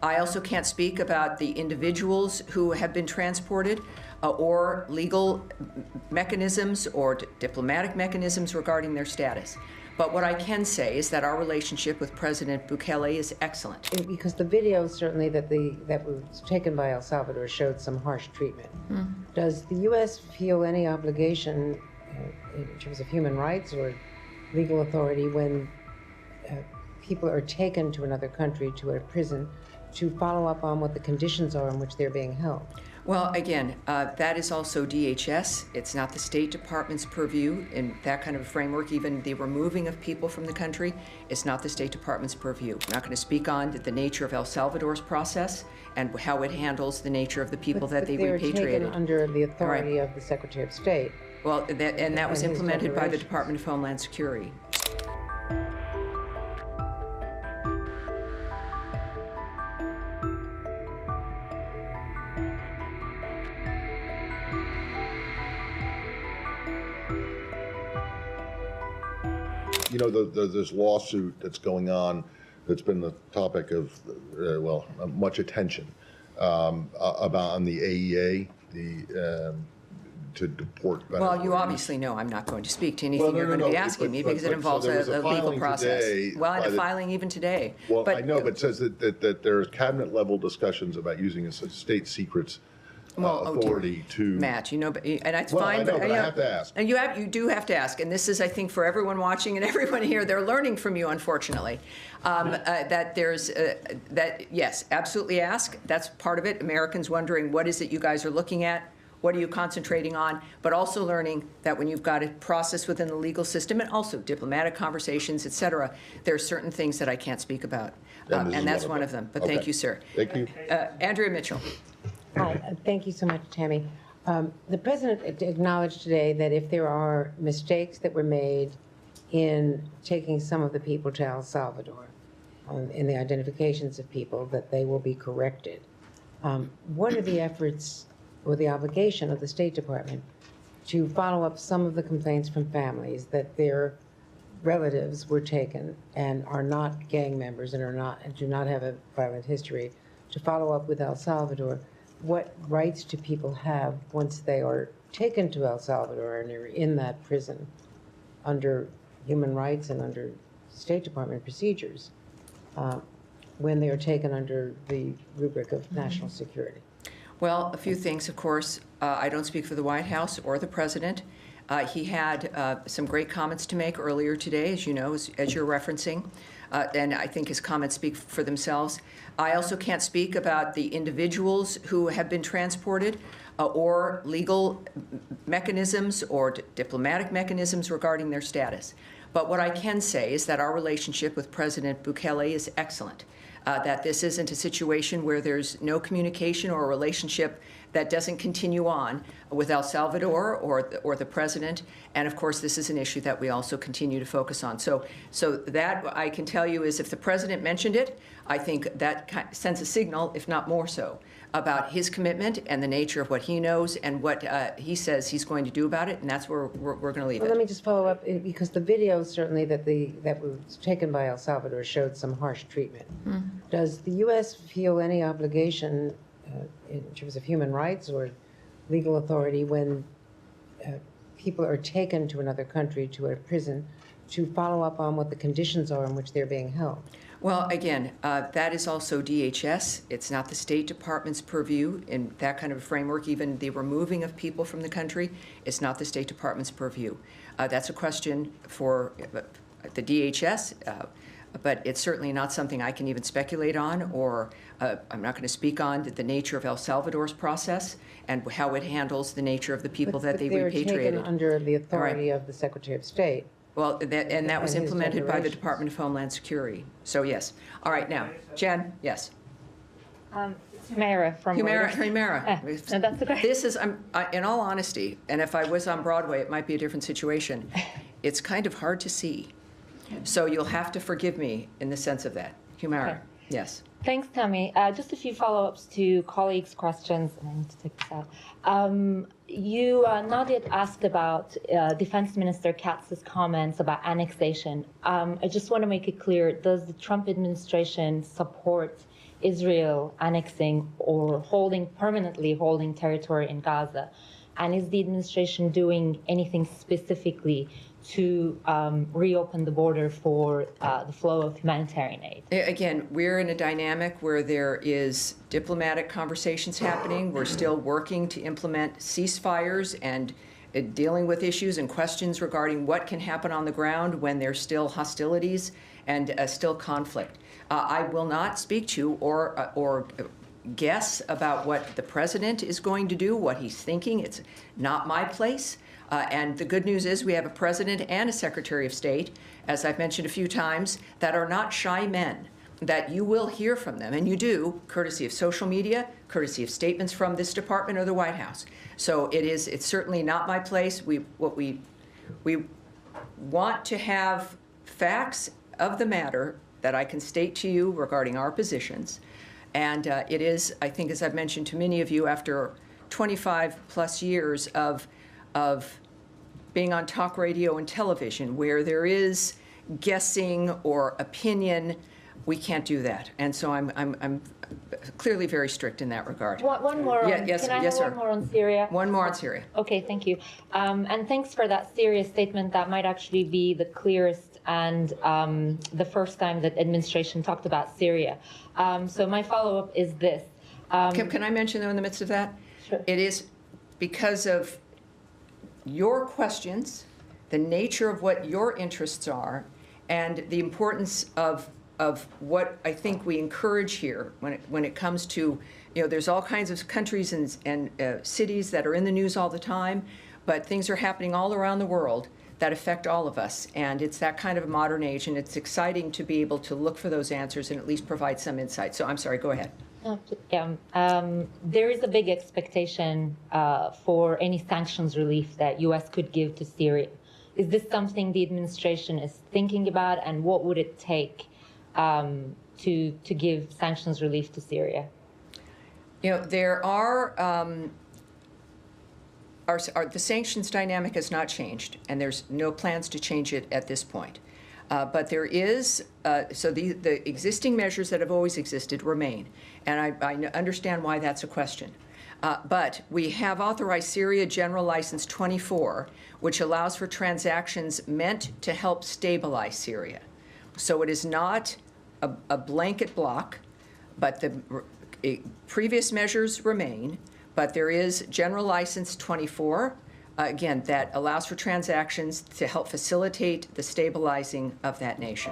I also can't speak about the individuals who have been transported or legal mechanisms or diplomatic mechanisms regarding their status. But what I can say is that our relationship with President Bukele is excellent. Because the video certainly that was taken by El Salvador showed some harsh treatment. Does the U.S. feel any obligation in terms of human rights or legal authority when people are taken to another country, to a prison, to follow up on what the conditions are in which they're being held? Well, again, that is also DHS. It's not the State Department's purview in that kind of a framework. Even the removing of people from the country is not the State Department's purview. I'm not going to speak on the nature of El Salvador's process and how it handles the nature of the people that they repatriated. Taken under the authority of the Secretary of State. Well, that was implemented by the Department of Homeland Security. You know, this lawsuit that's going on, that's been the topic of, much attention on the AEA, to deport. Well, you obviously know I'm not going to speak to anything you're going to be asking me because it involves a legal process. Well, and a filing even today. Well, I know, but it says that there's cabinet-level discussions about using a state secrets authority to Matt, you know, and that's well, fine. I know, but I have to ask. And you do have to ask, and this is, I think, for everyone watching and everyone here, they're learning from you, unfortunately. That there's that yes, absolutely ask. That's part of it. Americans wondering what is it you guys are looking at. What are you concentrating on? But also learning that when you've got a process within the legal system and also diplomatic conversations, et cetera, there are certain things that I can't speak about. And that's one of them. But okay. Thank you, sir. Thank you. Andrea Mitchell. Hi, thank you so much, Tammy. The President acknowledged today that if there are mistakes that were made in taking some of the people to El Salvador, in the identifications of people, that they will be corrected. What are the efforts or the obligation of the State Department to follow up some of the complaints from families that their relatives were taken and are not gang members and do not have a violent history, to follow up with El Salvador? What rights do people have once they are taken to El Salvador and are in that prison under human rights and under State Department procedures when they are taken under the rubric of national security? Well, a few things, of course. I don't speak for the White House or the President. He had some great comments to make earlier today, as you know, as you're referencing, and I think his comments speak for themselves. I also can't speak about the individuals who have been transported or legal mechanisms or diplomatic mechanisms regarding their status. But what I can say is that our relationship with President Bukele is excellent. That this isn't a situation where there's no communication or a relationship that doesn't continue on with El Salvador or the president. And of course, this is an issue that we also continue to focus on. So that I can tell you is if the president mentioned it, I think that sends a signal, if not more so, about his commitment and the nature of what he knows and what he says he's going to do about it. And that's where we're going to leave it. Let me just follow up, because the video certainly that was taken by El Salvador showed some harsh treatment. Does the U.S. feel any obligation in terms of human rights or legal authority when people are taken to another country, to a prison, to follow up on what the conditions are in which they're being held? Well, again, that is also DHS. It's not the State Department's purview in that kind of a framework. Even the removing of people from the country is not the State Department's purview. That's a question for the DHS, but it's certainly not something I can even speculate on, or I'm not going to speak on the nature of El Salvador's process and how it handles the nature of the people that they repatriated. They're taken under the authority of the Secretary of State. Well, that was implemented by the Department of Homeland Security. So, yes. All right, now, Jen, yes. Humera from Humera. No, that's okay. This is, in all honesty, and if I was on Broadway, it might be a different situation. It's kind of hard to see. So you'll have to forgive me in the sense of that. Humera, okay. Yes. Thanks, Tammy. Just a few follow-ups to colleagues' questions. I need to take this out. Nadia asked about Defense Minister Katz's comments about annexation. I just want to make it clear, does the Trump administration support Israel annexing or permanently holding territory in Gaza? And is the administration doing anything specifically to reopen the border for the flow of humanitarian aid? Again, we're in a dynamic where there is diplomatic conversations happening. We're still working to implement ceasefires and dealing with issues and questions regarding what can happen on the ground when there's still hostilities and still conflict. I will not speak to or guess about what the president is going to do, what he's thinking. It's not my place. And the good news is we have a president and a secretary of state, as I've mentioned a few times, that are not shy men, that you will hear from them, and you do, courtesy of social media, courtesy of statements from this department or the White House. So it's certainly not my place. We want to have facts of the matter that I can state to you regarding our positions. And it is, I think, as I've mentioned to many of you, after 25 plus years of being on talk radio and television, where there is guessing or opinion, we can't do that. And so I'm clearly very strict in that regard. One more. Yeah, yes, can I yes, have sir. one more on Syria? One more on Syria. Okay, thank you. And thanks for that Syria statement. That might actually be the clearest and the first time that administration talked about Syria. So my follow-up is this. Can I mention, though, in the midst of that? Sure. It is because of your questions, the nature of what your interests are, and the importance of what I think we encourage here when it comes to, there's all kinds of countries and cities that are in the news all the time, but things are happening all around the world that affect all of us. And it's that kind of modern age, and it's exciting to be able to look for those answers and at least provide some insight. So I'm sorry, go ahead. There is a big expectation for any sanctions relief that U.S. could give to Syria. Is this something the administration is thinking about, and what would it take to give sanctions relief to Syria? There the sanctions dynamic has not changed, and there's no plans to change it at this point. But there is, so the existing measures that have always existed remain, and I understand why that's a question. But we have authorized Syria General License 24, which allows for transactions meant to help stabilize Syria. So it is not a blanket block, but the previous measures remain, but there is General License 24, again, that allows for transactions to help facilitate the stabilizing of that nation.